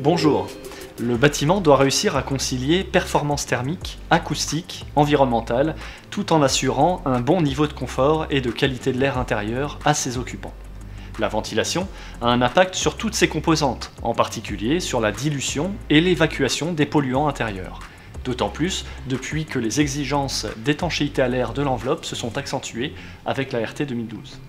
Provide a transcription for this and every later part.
Bonjour. Le bâtiment doit réussir à concilier performance thermique, acoustique, environnementale, tout en assurant un bon niveau de confort et de qualité de l'air intérieur à ses occupants. La ventilation a un impact sur toutes ses composantes, en particulier sur la dilution et l'évacuation des polluants intérieurs. D'autant plus depuis que les exigences d'étanchéité à l'air de l'enveloppe se sont accentuées avec la RT 2012.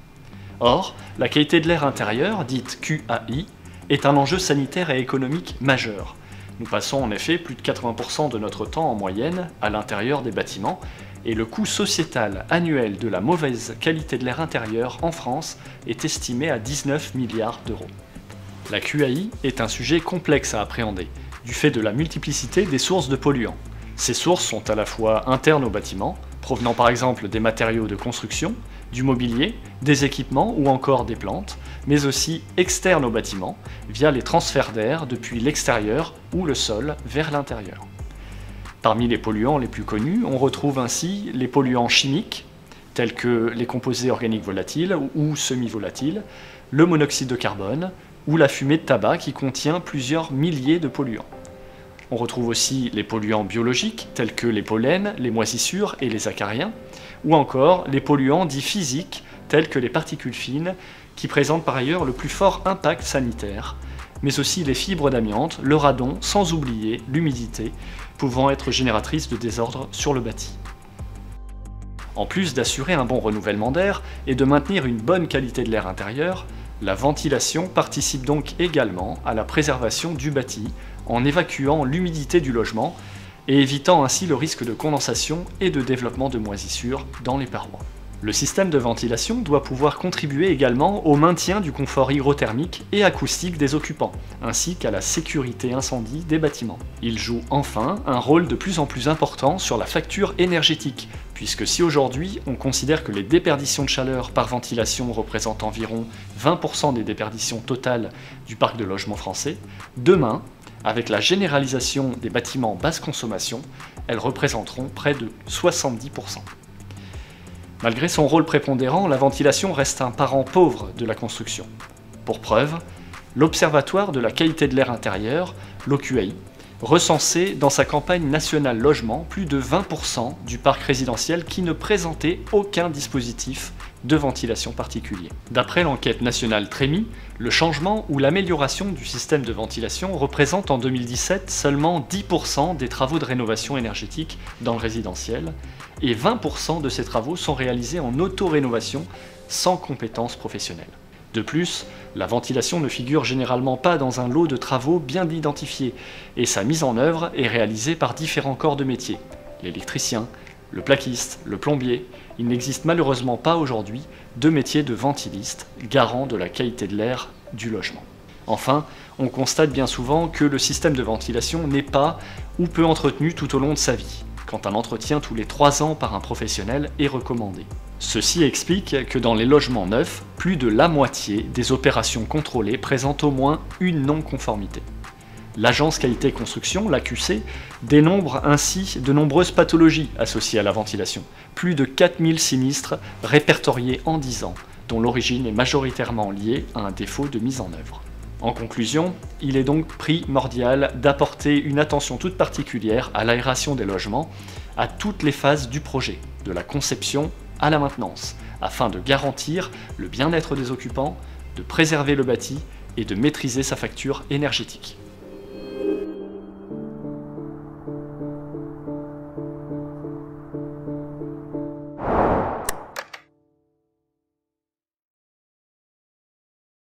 Or, la qualité de l'air intérieur, dite QAI, est un enjeu sanitaire et économique majeur. Nous passons en effet plus de 80% de notre temps en moyenne à l'intérieur des bâtiments et le coût sociétal annuel de la mauvaise qualité de l'air intérieur en France est estimé à 19 milliards d'euros. La QAI est un sujet complexe à appréhender, du fait de la multiplicité des sources de polluants. Ces sources sont à la fois internes au bâtiment, provenant par exemple des matériaux de construction, du mobilier, des équipements ou encore des plantes, mais aussi externes au bâtiment, via les transferts d'air depuis l'extérieur ou le sol vers l'intérieur. Parmi les polluants les plus connus, on retrouve ainsi les polluants chimiques, tels que les composés organiques volatiles ou semi-volatiles, le monoxyde de carbone ou la fumée de tabac qui contient plusieurs milliers de polluants. On retrouve aussi les polluants biologiques, tels que les pollens, les moisissures et les acariens, ou encore les polluants dits physiques, tels que les particules fines, qui présentent par ailleurs le plus fort impact sanitaire, mais aussi les fibres d'amiante, le radon, sans oublier l'humidité, pouvant être génératrice de désordre sur le bâti. En plus d'assurer un bon renouvellement d'air et de maintenir une bonne qualité de l'air intérieur, la ventilation participe donc également à la préservation du bâti en évacuant l'humidité du logement et évitant ainsi le risque de condensation et de développement de moisissures dans les parois. Le système de ventilation doit pouvoir contribuer également au maintien du confort hygrothermique et acoustique des occupants, ainsi qu'à la sécurité incendie des bâtiments. Il joue enfin un rôle de plus en plus important sur la facture énergétique, puisque si aujourd'hui on considère que les déperditions de chaleur par ventilation représentent environ 20% des déperditions totales du parc de logements français, demain, avec la généralisation des bâtiments basse consommation, elles représenteront près de 70%. Malgré son rôle prépondérant, la ventilation reste un parent pauvre de la construction. Pour preuve, l'Observatoire de la qualité de l'air intérieur, l'OQAI, recensait dans sa campagne nationale logement plus de 20% du parc résidentiel qui ne présentait aucun dispositif de ventilation particulier. D'après l'enquête nationale Trémy, le changement ou l'amélioration du système de ventilation représente en 2017 seulement 10% des travaux de rénovation énergétique dans le résidentiel, et 20% de ces travaux sont réalisés en auto-rénovation sans compétences professionnelles. De plus, la ventilation ne figure généralement pas dans un lot de travaux bien identifiés, et sa mise en œuvre est réalisée par différents corps de métier, l'électricien, le plaquiste, le plombier. Il n'existe malheureusement pas aujourd'hui de métier de ventiliste, garant de la qualité de l'air du logement. Enfin, on constate bien souvent que le système de ventilation n'est pas ou peu entretenu tout au long de sa vie, quand un entretien tous les 3 ans par un professionnel est recommandé. Ceci explique que dans les logements neufs, plus de la moitié des opérations contrôlées présentent au moins une non-conformité. L'agence qualité construction, l'AQC, dénombre ainsi de nombreuses pathologies associées à la ventilation, plus de 4000 sinistres répertoriés en 10 ans, dont l'origine est majoritairement liée à un défaut de mise en œuvre. En conclusion, il est donc primordial d'apporter une attention toute particulière à l'aération des logements, à toutes les phases du projet, de la conception à la maintenance, afin de garantir le bien-être des occupants, de préserver le bâti et de maîtriser sa facture énergétique.